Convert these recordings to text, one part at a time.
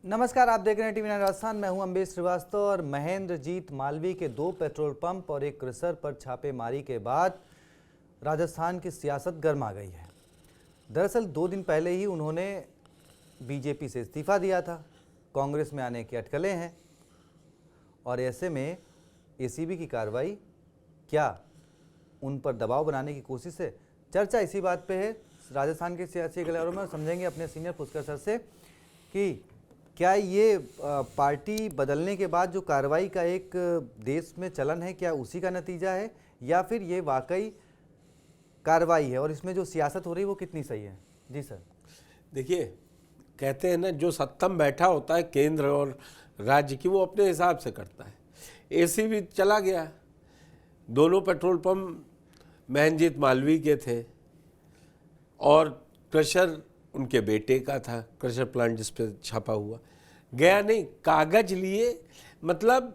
नमस्कार, आप देख रहे हैं टीवी9 राजस्थान। मैं हूं अम्बेश श्रीवास्तव और महेंद्रजीत मालवीय के 2 पेट्रोल पंप और एक क्रशर पर छापेमारी के बाद राजस्थान की सियासत गर्मा गई है। दरअसल 2 दिन पहले ही उन्होंने बीजेपी से इस्तीफा दिया था, कांग्रेस में आने की अटकलें हैं और ऐसे में एसीबी की कार्रवाई क्या उन पर दबाव बनाने की कोशिश है? चर्चा इसी बात पे है राजस्थान के सियासी गलियारों में। समझेंगे अपने सीनियर पुष्कर सर से कि क्या ये पार्टी बदलने के बाद जो कार्रवाई का एक देश में चलन है, क्या उसी का नतीजा है या फिर ये वाकई कार्रवाई है और इसमें जो सियासत हो रही है वो कितनी सही है? जी सर। देखिए, कहते हैं ना, जो सत्ता में बैठा होता है केंद्र और राज्य की, वो अपने हिसाब से करता है। एसी भी चला गया। दोनों पेट्रोल पंप महेंद्रजीत मालवीय के थे और क्रशर उनके बेटे का था, क्रशर प्लांट जिस पे छापा हुआ। गया नहीं, कागज लिए। मतलब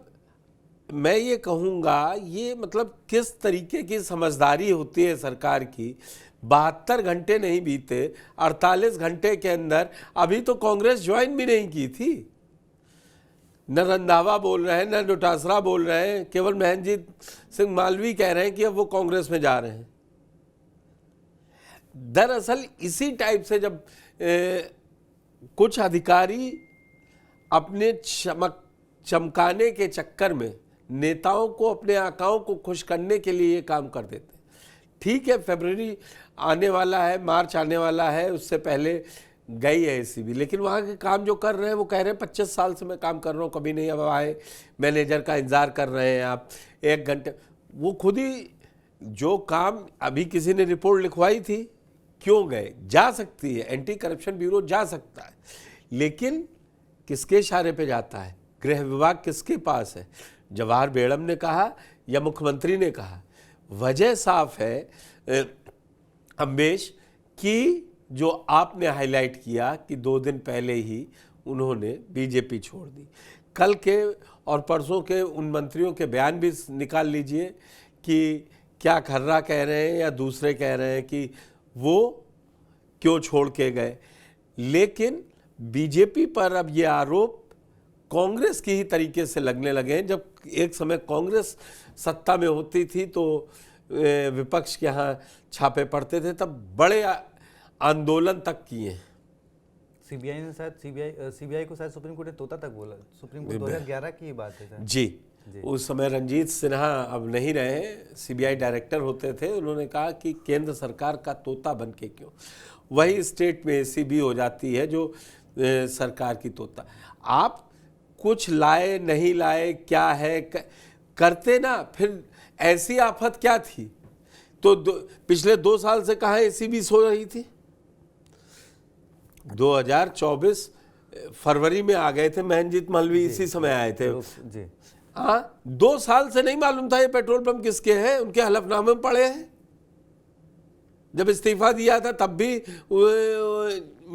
मैं ये कहूँगा, ये मतलब किस तरीके की समझदारी होती है सरकार की। 72 घंटे नहीं बीते, 48 घंटे के अंदर अभी तो कांग्रेस ज्वाइन भी नहीं की थी। न रंधावा बोल रहे हैं, न डोटासरा बोल रहे हैं, केवल महेंद्रजीत सिंह मालवीय कह रहे हैं कि अब वो कांग्रेस में जा रहे हैं। दरअसल इसी टाइप से जब कुछ अधिकारी अपने चमकाने के चक्कर में नेताओं को, अपने आकाओं को खुश करने के लिए ये काम कर देते हैं। ठीक है, फरवरी आने वाला है, मार्च आने वाला है, उससे पहले गई है एसीबी, लेकिन वहाँ के काम जो कर रहे हैं वो कह रहे हैं 25 साल से मैं काम कर रहा हूँ, कभी नहीं अब आए। मैनेजर का इंतजार कर रहे हैं आप 1 घंटे। वो खुद ही जो काम अभी किसी ने रिपोर्ट लिखवाई थी, क्यों गए? जा सकती है, एंटी करप्शन ब्यूरो जा सकता है, लेकिन किसके इशारे पे जाता है? गृह विभाग किसके पास है? जवाहर बेगम ने कहा या मुख्यमंत्री ने कहा? वजह साफ है अम्बेश कि जो आपने हाईलाइट किया कि 2 दिन पहले ही उन्होंने बीजेपी छोड़ दी। कल के और परसों के उन मंत्रियों के बयान भी निकाल लीजिए कि क्या खर्रा कह रहे हैं या दूसरे कह रहे हैं कि वो क्यों छोड़ के गए। लेकिन बीजेपी पर अब ये आरोप कांग्रेस की ही तरीके से लगने लगे हैं। जब एक समय कांग्रेस सत्ता में होती थी तो विपक्ष के यहाँ छापे पड़ते थे, तब बड़े आंदोलन तक किए। सीबीआई ने शायद सीबीआई को शायद सुप्रीम कोर्ट ने तोता तक बोला। सुप्रीम कोर्ट 2011 की बात है जी। उस समय रंजीत सिन्हा अब नहीं रहे, सीबीआई डायरेक्टर होते थे। उन्होंने कहा कि केंद्र सरकार का तोता बन के क्यों? वही स्टेट में एसीबी हो जाती है जो सरकार की तोता। आप कुछ लाए नहीं लाए, क्या है करते ना, फिर ऐसी आफत क्या थी? तो पिछले 2 साल से कहाँ एसीबी सो रही थी? 2024 फरवरी में आ गए थे महेंद्रजीत मालवीय, इसी समय आए थे जी। हाँ, 2 साल से नहीं मालूम था ये पेट्रोल पंप किसके हैं, उनके हलफनामे में पड़े हैं। जब इस्तीफा दिया था तब भी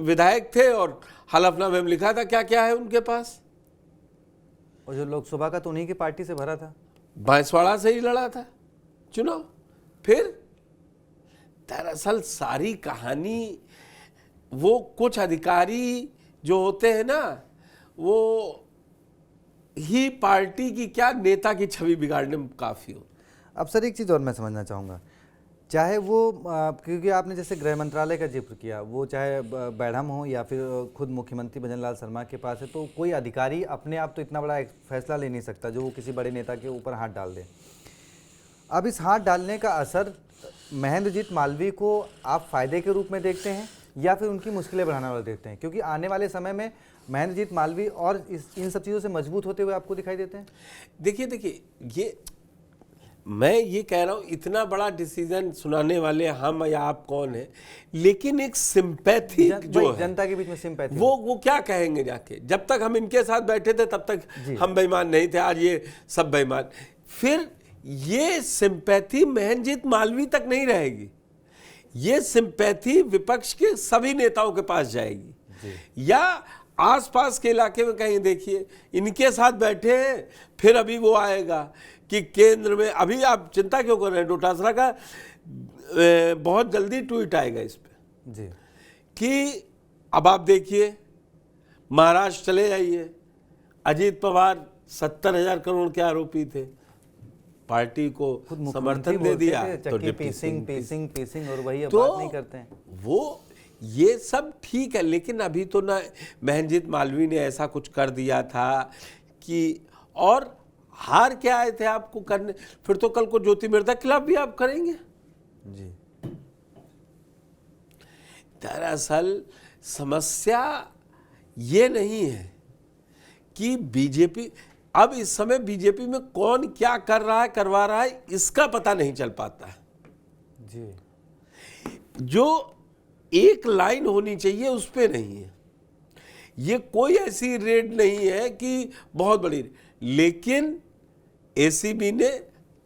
विधायक थे और हलफनामे में लिखा था क्या क्या है उनके पास। और जो लोकसभा का तो उन्हीं की पार्टी से भरा था, बांसवाड़ा से ही लड़ा था चुनाव। फिर दरअसल सारी कहानी, वो कुछ अधिकारी जो होते हैं ना, वो ही पार्टी की क्या नेता की छवि बिगाड़ने में काफ़ी हो। अब सर एक चीज़ और मैं समझना चाहूँगा, चाहे वो क्योंकि आपने जैसे गृह मंत्रालय का जिक्र किया, वो चाहे बैढ़म हो या फिर खुद मुख्यमंत्री भजन लाल शर्मा के पास है, तो कोई अधिकारी अपने आप तो इतना बड़ा एक फैसला ले नहीं सकता जो वो किसी बड़े नेता के ऊपर हाथ डाल दे। अब इस हाथ डालने का असर महेंद्रजीत मालवीय को आप फायदे के रूप में देखते हैं या फिर उनकी मुश्किलें बढ़ाने वाले देखते हैं? क्योंकि आने वाले समय में महेंद्रजीत मालवीय और इन सब चीज़ों से मजबूत होते हुए आपको दिखाई देते हैं। देखिए, ये मैं ये कह रहा हूँ, इतना बड़ा डिसीजन सुनाने वाले हम या आप कौन है, लेकिन एक सिंपैथी जो है जनता के बीच में सिंपैथी, वो क्या कहेंगे जाके? जब तक हम इनके साथ बैठे थे तब तक हम बेईमान नहीं थे, आज ये सब बेईमान। फिर ये सिंपैथी महेंद्रजीत मालवीय तक नहीं रहेगी, ये सिंपैथी विपक्ष के सभी नेताओं के पास जाएगी या आसपास के इलाके में कहीं। देखिए, इनके साथ बैठे हैं, फिर अभी वो आएगा कि केंद्र में, अभी आप चिंता क्यों कर रहे हैं? डोटासरा का बहुत जल्दी ट्वीट आएगा इस पे जी, कि अब आप देखिए महाराष्ट्र चले जाइए, अजीत पवार 70,000 करोड़ के आरोपी थे, पार्टी को समर्थन दे दिया तो पीसिंग और वही अब तो बात नहीं करते हैं। वो ये सब ठीक है, लेकिन अभी तो ना महंजीत मालवीय ने ऐसा कुछ कर दिया था कि, और हार क्या आए थे आपको करने, फिर तो कल को ज्योति मिर्धा के खिलाफ भी आप करेंगे जी। दरअसल समस्या ये नहीं है कि बीजेपी, अब इस समय बीजेपी में कौन क्या कर रहा है, करवा रहा है, इसका पता नहीं चल पाता है जी। जो एक लाइन होनी चाहिए उस पे नहीं है। ये कोई ऐसी रेड नहीं है कि बहुत बड़ी, लेकिन एसीबी ने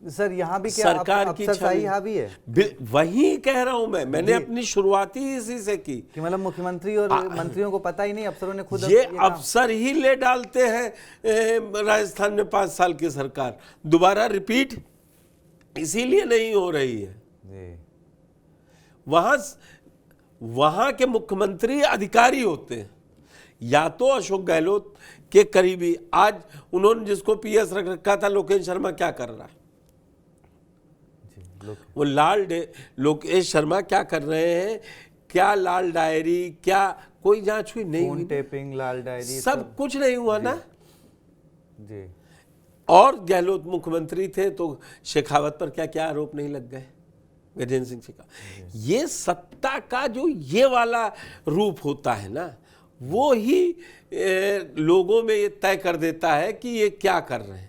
सर यहाँ भी क्या सरकार की अफसरशाही हावी है? वही कह रहा हूं मैंने अपनी शुरुआती इसी से की कि मतलब मुख्यमंत्री और मंत्रियों को पता ही नहीं, अफसरों ने खुद ये अफसर ही ले डालते हैं। राजस्थान में 5 साल की सरकार दोबारा रिपीट इसीलिए नहीं हो रही है जी। वहां के मुख्यमंत्री अधिकारी होते हैं, या तो अशोक गहलोत के करीबी, आज उन्होंने जिसको पीएस रख रखा था लोकेश शर्मा क्या कर रहा है, वो लोकेश शर्मा क्या कर रहे हैं, क्या लाल डायरी, क्या कोई जांच हुई? नहीं हुई। टेपिंग, लाल डायरी, सब कुछ नहीं हुआ ना जी। और गहलोत मुख्यमंत्री थे तो शेखावत पर क्या क्या आरोप नहीं लग गए, गजेंद्र सिंह शेखावत। ये सत्ता का जो ये वाला रूप होता है ना, वो ही लोगों में ये तय कर देता है कि ये क्या कर रहे हैं,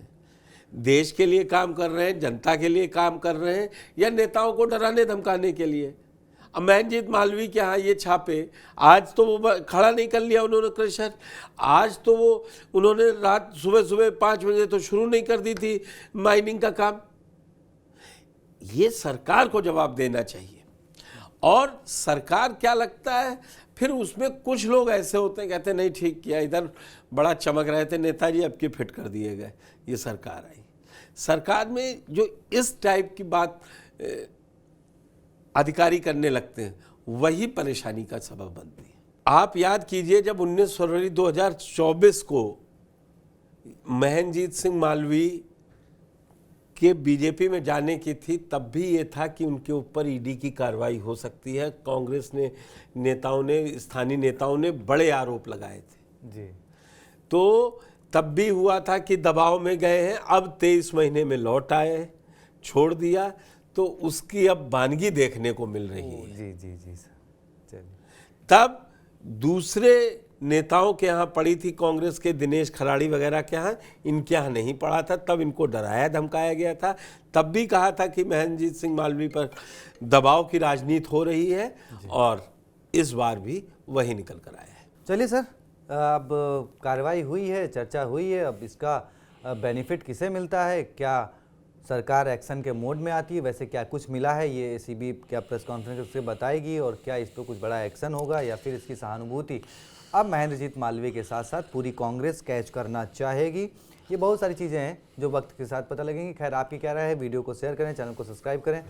देश के लिए काम कर रहे हैं, जनता के लिए काम कर रहे हैं, या नेताओं को डराने धमकाने के लिए। अब महंजीत मालवीय के यहाँ ये छापे, आज तो वो खड़ा नहीं कर लिया उन्होंने क्रशर, आज तो वो उन्होंने रात सुबह 5 बजे तो शुरू नहीं कर दी थी माइनिंग का काम। ये सरकार को जवाब देना चाहिए। और सरकार क्या लगता है, फिर उसमें कुछ लोग ऐसे होते हैं कहते हैं नहीं ठीक किया, इधर बड़ा चमक रहे थे नेताजी, अब के फिट कर दिए गए, ये सरकार आई। सरकार में जो इस टाइप की बात अधिकारी करने लगते हैं, वही परेशानी का सबब बनती है। आप याद कीजिए जब 19 फरवरी 2024 को महंजीत सिंह मालवीय के बीजेपी में जाने की थी, तब भी ये था कि उनके ऊपर ईडी की कार्रवाई हो सकती है। कांग्रेस ने नेताओं ने, स्थानीय नेताओं ने बड़े आरोप लगाए थे जी। तो तब भी हुआ था कि दबाव में गए हैं, अब 23 महीने में लौट आए, छोड़ दिया, तो उसकी अब वानगी देखने को मिल रही है। जी जी जी सर, चलिए। तब दूसरे नेताओं के यहाँ पड़ी थी, कांग्रेस के दिनेश खराड़ी वगैरह के यहाँ, इनके यहाँ नहीं पड़ा था, तब इनको डराया धमकाया गया था। तब भी कहा था कि महंजीत सिंह मालवीय पर दबाव की राजनीति हो रही है, और इस बार भी वही निकल कर आया है। चलिए सर, अब कार्रवाई हुई है, चर्चा हुई है, अब इसका बेनिफिट किसे मिलता है, क्या सरकार एक्शन के मोड में आती है, वैसे क्या कुछ मिला है, ये एसीबी क्या प्रेस कॉन्फ्रेंस से बताएगी, और क्या इस पर कुछ बड़ा एक्शन होगा, या फिर इसकी सहानुभूति अब महेंद्रजीत मालवीय के साथ साथ पूरी कांग्रेस कैच करना चाहेगी। ये बहुत सारी चीज़ें हैं जो वक्त के साथ पता लगेंगी। खैर, आपकी क्या राय है, वीडियो को शेयर करें, चैनल को सब्सक्राइब करें।